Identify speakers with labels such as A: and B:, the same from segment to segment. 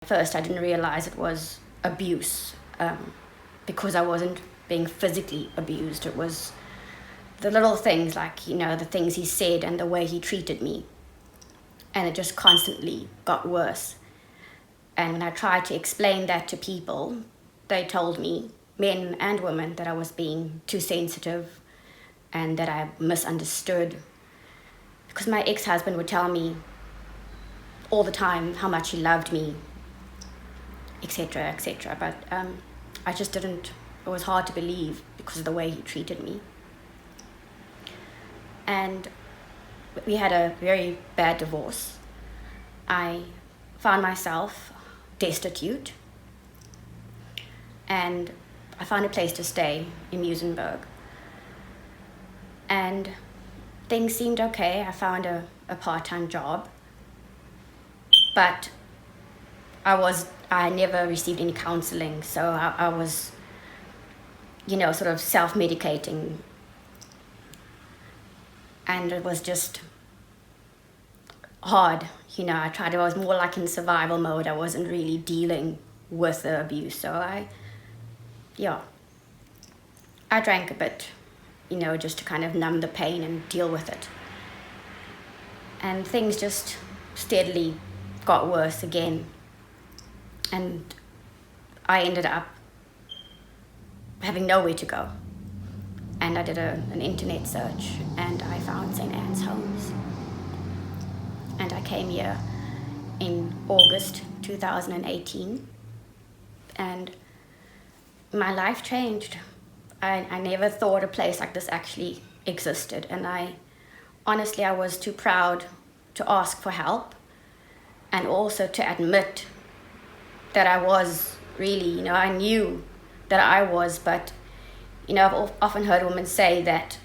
A: First, I didn't realize it was abuse because I wasn't being physically abused. It was the little things like, the things he said and the way he treated me. And it just constantly got worse. And when I tried to explain that to people, they told me, men and women, that I was being too sensitive and that I misunderstood. Because my ex-husband would tell me all the time how much he loved me, etc., etc. But I just didn't, it was hard to believe because of the way he treated me. And we had a very bad divorce. I found myself destitute, and I found a place to stay in Muizenberg. And things seemed okay. I found a part-time job, but I never received any counseling, so I was, sort of self-medicating. And it was just hard. I was more like in survival mode. I wasn't really dealing with the abuse. So I drank a bit, just to kind of numb the pain and deal with it. And things just steadily got worse again. And I ended up having nowhere to go. And I did an internet search, and I found St. Anne's Homes. And I came here in August 2018, and my life changed. I never thought a place like this actually existed, and I was too proud to ask for help, and also to admit that I was really, I knew that I was, but I've often heard women say that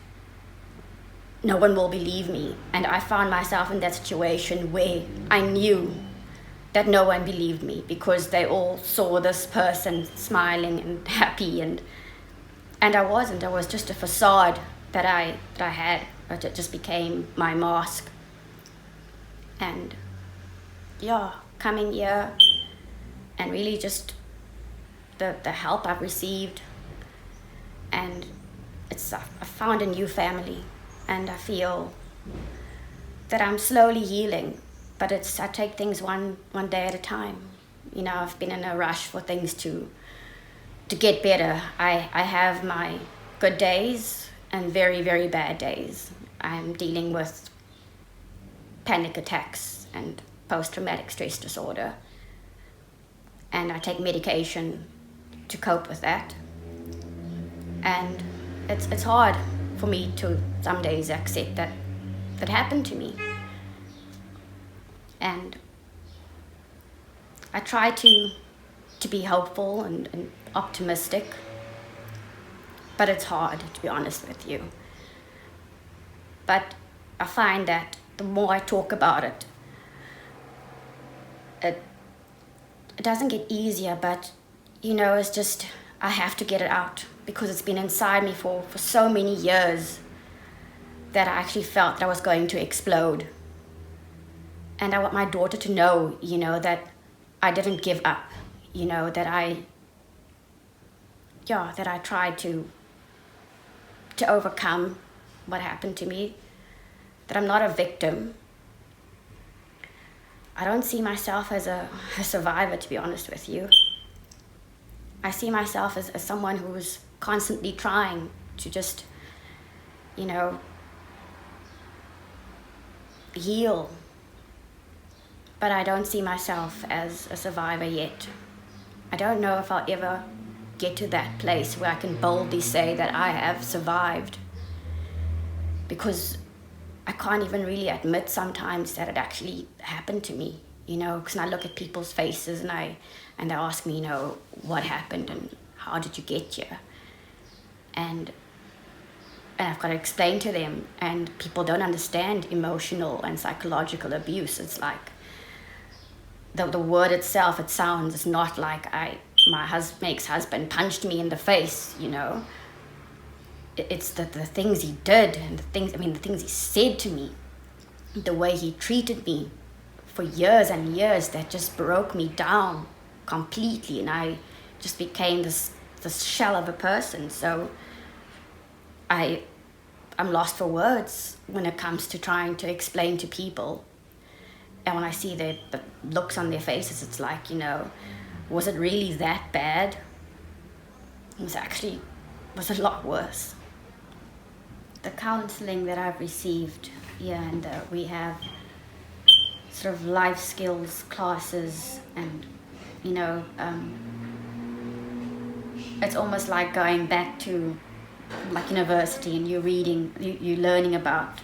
A: no one will believe me. And I found myself in that situation where I knew that no one believed me because they all saw this person smiling and happy, and I wasn't. I was just a facade that I had, but it just became my mask. And coming here and really just the help I've received, and I found a new family, and I feel that I'm slowly healing, but I take things one day at a time. I've been in a rush for things to get better. I have my good days and very, very bad days. I'm dealing with panic attacks and post-traumatic stress disorder, and I take medication to cope with that. And it's hard for me to some days accept that happened to me. And I try to be hopeful and optimistic, but it's hard, to be honest with you. But I find that the more I talk about it, it doesn't get easier, but it's just, I have to get it out because it's been inside me for so many years that I actually felt that I was going to explode. And I want my daughter to know, that I didn't give up, that I tried to overcome what happened to me, that I'm not a victim. I don't see myself as a survivor, to be honest with you. I see myself as someone who's constantly trying to just, heal. But I don't see myself as a survivor yet. I don't know if I'll ever get to that place where I can boldly say that I have survived, because I can't even really admit sometimes that it actually happened to me, because I look at people's faces and they ask me, what happened and how did you get here? And I've got to explain to them, and people don't understand emotional and psychological abuse. It's like the word itself, it's not like my ex-husband punched me in the face, It's the things he did and the things he said to me, the way he treated me for years and years that just broke me down completely, and I just became this shell of a person. So I'm lost for words when it comes to trying to explain to people. And when I see the looks on their faces, it's like, was it really that bad? It was a lot worse. The counseling that I've received here, and we have sort of life skills classes, and it's almost like going back to like university, and you're learning about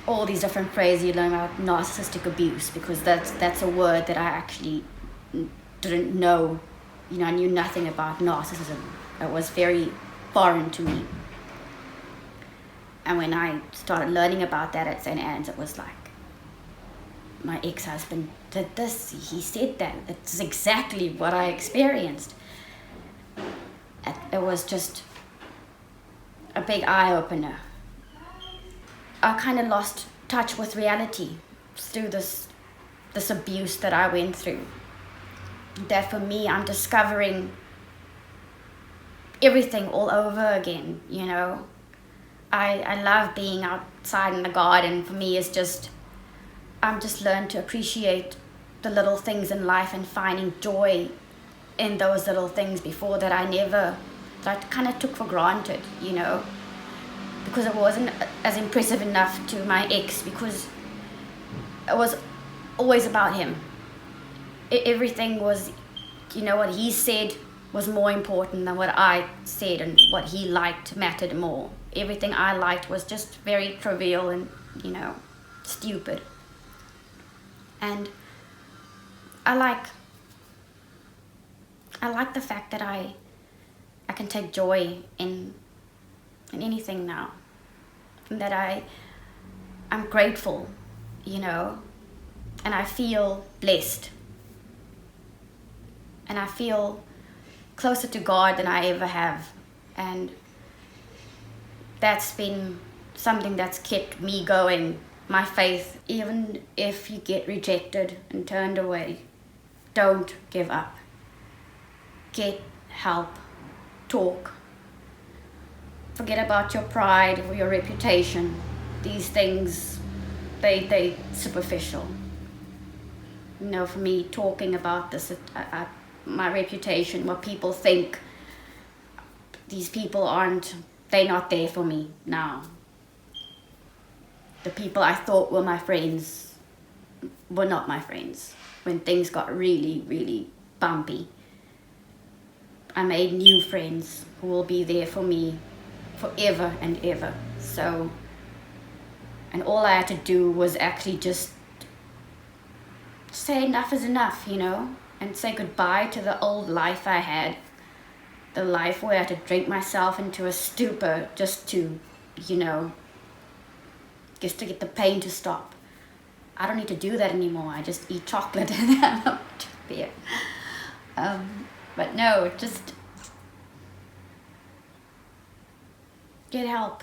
A: all these different phrases. You learn about narcissistic abuse, because that's a word that I actually didn't know. I knew nothing about narcissism. It was very foreign to me. And when I started learning about that at St. Anne's, it was like, my ex-husband did this, he said that. It's exactly what I experienced. It was just a big eye-opener. I kind of lost touch with reality through this abuse that I went through. That for me, I'm discovering everything all over again, I love being outside in the garden. For me, I'm just learned to appreciate the little things in life and finding joy in those little things before that that kind of took for granted, because it wasn't as impressive enough to my ex, because it was always about him. Everything was, what he said was more important than what I said, and what he liked mattered more. Everything I liked was just very trivial and, stupid. And I like the fact that I can take joy in anything now, and that I'm grateful, and I feel blessed, and I feel closer to God than I ever have. And that's been something that's kept me going, my faith. Even if you get rejected and turned away, don't give up. Get help. Talk. Forget about your pride or your reputation. These things, they superficial. For me, talking about this, my reputation, what people think, these people they're not there for me now. The people I thought were my friends were not my friends. When things got really, really bumpy, I made new friends who will be there for me forever and ever. So, and all I had to do was actually just say enough is enough, and say goodbye to the old life I had. The life where I had to drink myself into a stupor just to, just to get the pain to stop. I don't need to do that anymore. I just eat chocolate and have beer. But no, just get help.